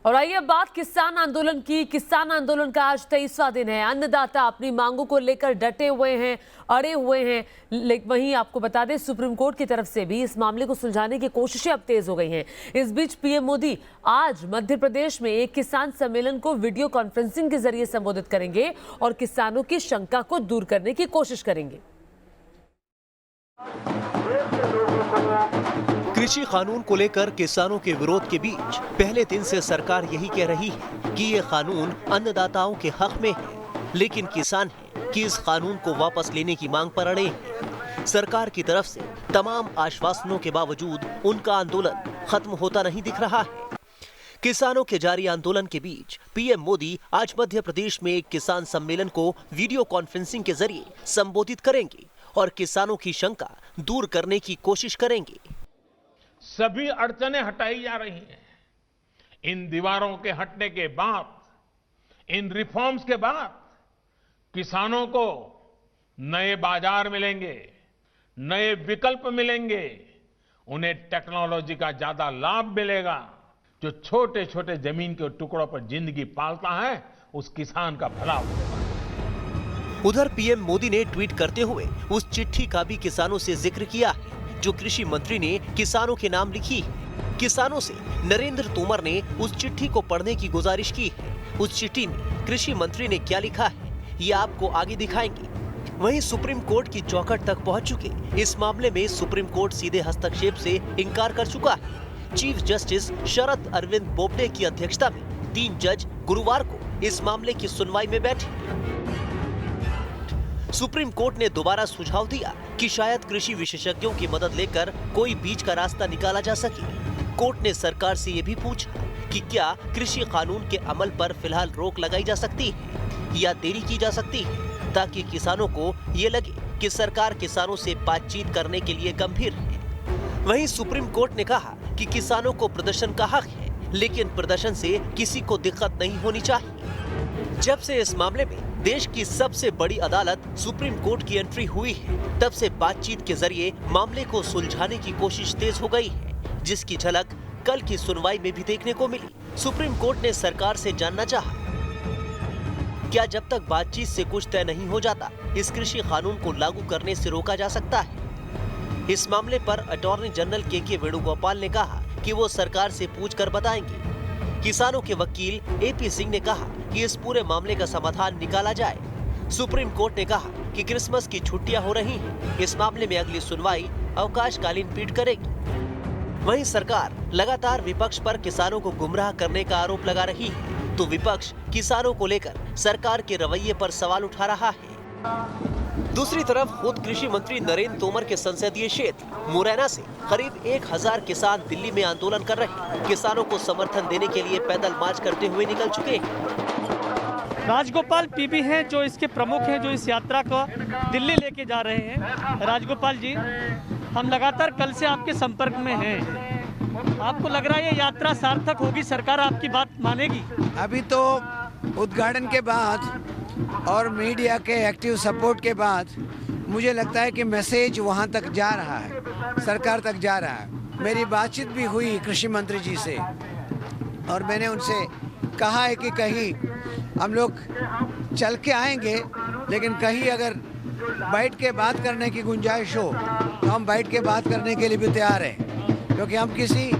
और आइए अब बात किसान आंदोलन की। किसान आंदोलन का आज 23वां दिन है। अन्नदाता अपनी मांगों को लेकर डटे हुए हैं, अड़े हुए हैं। वहीं आपको बता दें, सुप्रीम कोर्ट की तरफ से भी इस मामले को सुलझाने की कोशिशें अब तेज हो गई हैं। इस बीच पीएम मोदी आज मध्य प्रदेश में एक किसान सम्मेलन को वीडियो कॉन्फ्रेंसिंग के जरिए संबोधित करेंगे और किसानों की शंका को दूर करने की कोशिश करेंगे। कृषि कानून को लेकर किसानों के विरोध के बीच पहले दिन से सरकार यही कह रही है कि ये कानून अन्नदाताओं के हक में है, लेकिन किसान है कि इस कानून को वापस लेने की मांग पर अड़े हैं। सरकार की तरफ से तमाम आश्वासनों के बावजूद उनका आंदोलन खत्म होता नहीं दिख रहा है। किसानों के जारी आंदोलन के बीच पीएम मोदी आज मध्य प्रदेश में एक किसान सम्मेलन को वीडियो कॉन्फ्रेंसिंग के जरिए संबोधित करेंगे और किसानों की शंका दूर करने की कोशिश करेंगे। सभी अड़चनें हटाई जा रही हैं। इन दीवारों के हटने के बाद, इन रिफॉर्म्स के बाद किसानों को नए बाजार मिलेंगे, नए विकल्प मिलेंगे, उन्हें टेक्नोलॉजी का ज्यादा लाभ मिलेगा। जो छोटे छोटे जमीन के टुकड़ों पर जिंदगी पालता है, उस किसान का भला होगा। उधर पीएम मोदी ने ट्वीट करते हुए उस चिट्ठी का भी किसानों से जिक्र किया है जो कृषि मंत्री ने किसानों के नाम लिखी है। किसानों से नरेंद्र तोमर ने उस चिट्ठी को पढ़ने की गुजारिश की है। उस चिट्ठी में कृषि मंत्री ने क्या लिखा है, ये आपको आगे दिखाएंगे। वहीं सुप्रीम कोर्ट की चौखट तक पहुंच चुके इस मामले में सुप्रीम कोर्ट सीधे हस्तक्षेप से इनकार कर चुका है। चीफ जस्टिस शरद अरविंद बोबडे की अध्यक्षता में 3 जज गुरुवार को इस मामले की सुनवाई में बैठे। सुप्रीम कोर्ट ने दोबारा सुझाव दिया कि शायद कृषि विशेषज्ञों की मदद लेकर कोई बीच का रास्ता निकाला जा सके। कोर्ट ने सरकार से ये भी पूछा कि क्या कृषि कानून के अमल पर फिलहाल रोक लगाई जा सकती है या देरी की जा सकती है, ताकि किसानों को ये लगे कि सरकार किसानों से बातचीत करने के लिए गंभीर है। वहीं सुप्रीम कोर्ट ने कहा कि किसानों को प्रदर्शन का हक है, लेकिन प्रदर्शन से किसी को दिक्कत नहीं होनी चाहिए। जब से इस मामले में देश की सबसे बड़ी अदालत सुप्रीम कोर्ट की एंट्री हुई है, तब से बातचीत के जरिए मामले को सुलझाने की कोशिश तेज हो गई है, जिसकी झलक कल की सुनवाई में भी देखने को मिली। सुप्रीम कोर्ट ने सरकार से जानना चाहा, क्या जब तक बातचीत से कुछ तय नहीं हो जाता, इस कृषि कानून को लागू करने से रोका जा सकता है। इस मामले पर अटॉर्नी जनरल के वेणुगोपाल ने कहा कि वो सरकार से पूछकर बताएंगे। किसानों के वकील एपी सिंह ने कहा कि इस पूरे मामले का समाधान निकाला जाए। सुप्रीम कोर्ट ने कहा कि क्रिसमस की छुट्टियां हो रही हैं, इस मामले में अगली सुनवाई अवकाशकालीन पीठ करेगी। वहीं सरकार लगातार विपक्ष पर किसानों को गुमराह करने का आरोप लगा रही है, तो विपक्ष किसानों को लेकर सरकार के रवैये पर सवाल उठा रहा है। दूसरी तरफ खुद कृषि मंत्री नरेंद्र तोमर के संसदीय क्षेत्र मुरैना से करीब 1000 किसान दिल्ली में आंदोलन कर रहे किसानों को समर्थन देने के लिए पैदल मार्च करते हुए निकल चुके हैं। राजगोपाल पीबी हैं जो इसके प्रमुख हैं, जो इस यात्रा को दिल्ली लेके जा रहे हैं। राजगोपाल जी, हम लगातार कल से आपके संपर्क में हैं। आपको लग रहा है ये यात्रा सार्थक होगी, सरकार आपकी बात मानेगी? अभी तो उद्घाटन के बाद और मीडिया के एक्टिव सपोर्ट के बाद मुझे लगता है कि मैसेज वहां तक जा रहा है, सरकार तक जा रहा है। मेरी बातचीत भी हुई कृषि मंत्री जी से और मैंने उनसे कहा है कि कहीं हम लोग चल के आएंगे, लेकिन कहीं अगर बैठ के बात करने की गुंजाइश हो तो हम बैठ के बात करने के लिए भी तैयार हैं, क्योंकि हम किसी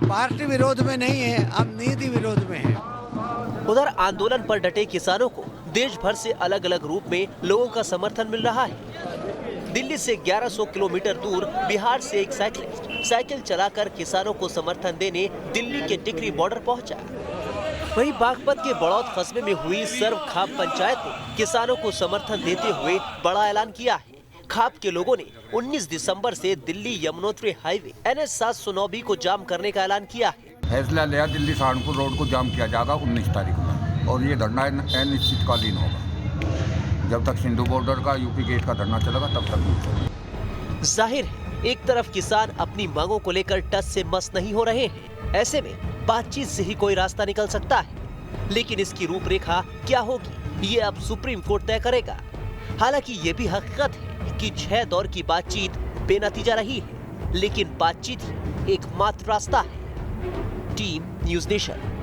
पार्टी विरोध में नहीं है, हम नीति विरोध में हैं। उधर आंदोलन पर डटे किसानों को देश भर से अलग अलग रूप में लोगों का समर्थन मिल रहा है। दिल्ली से 1100 किलोमीटर दूर बिहार से एक साइकिलिस्ट साइकिल चलाकर किसानों को समर्थन देने दिल्ली के टिकरी बॉर्डर पहुंचा। वहीं बागपत के बड़ौद कस्बे में हुई सर्व खाप पंचायत ने किसानों को समर्थन देते हुए बड़ा ऐलान किया है। खाप के लोगों ने 19 दिसंबर से Delhi Yamunotri highway NH 709B को जाम करने का ऐलान किया है। फैसला लिया, दिल्ली सहारनपुर रोड को जाम किया जाएगा 19 तारीख में, और ये धरना अनिश्चितकालीन होगा। जब तक सिंधु बॉर्डर का यूपी गेट का धरना चलेगा तब तक नहीं चलेगा। जाहिर है एक तरफ किसान अपनी मांगों को लेकर टस से मस नहीं हो रहे हैं, ऐसे में बातचीत से ही कोई रास्ता निकल सकता है, लेकिन इसकी रूपरेखा क्या होगी ये अब सुप्रीम कोर्ट तय करेगा। हालांकि ये भी हकीकत है कि 6 दौर की बातचीत बेनतीजा रही है, लेकिन बातचीत ही एकमात्र रास्ता है। Team news nation.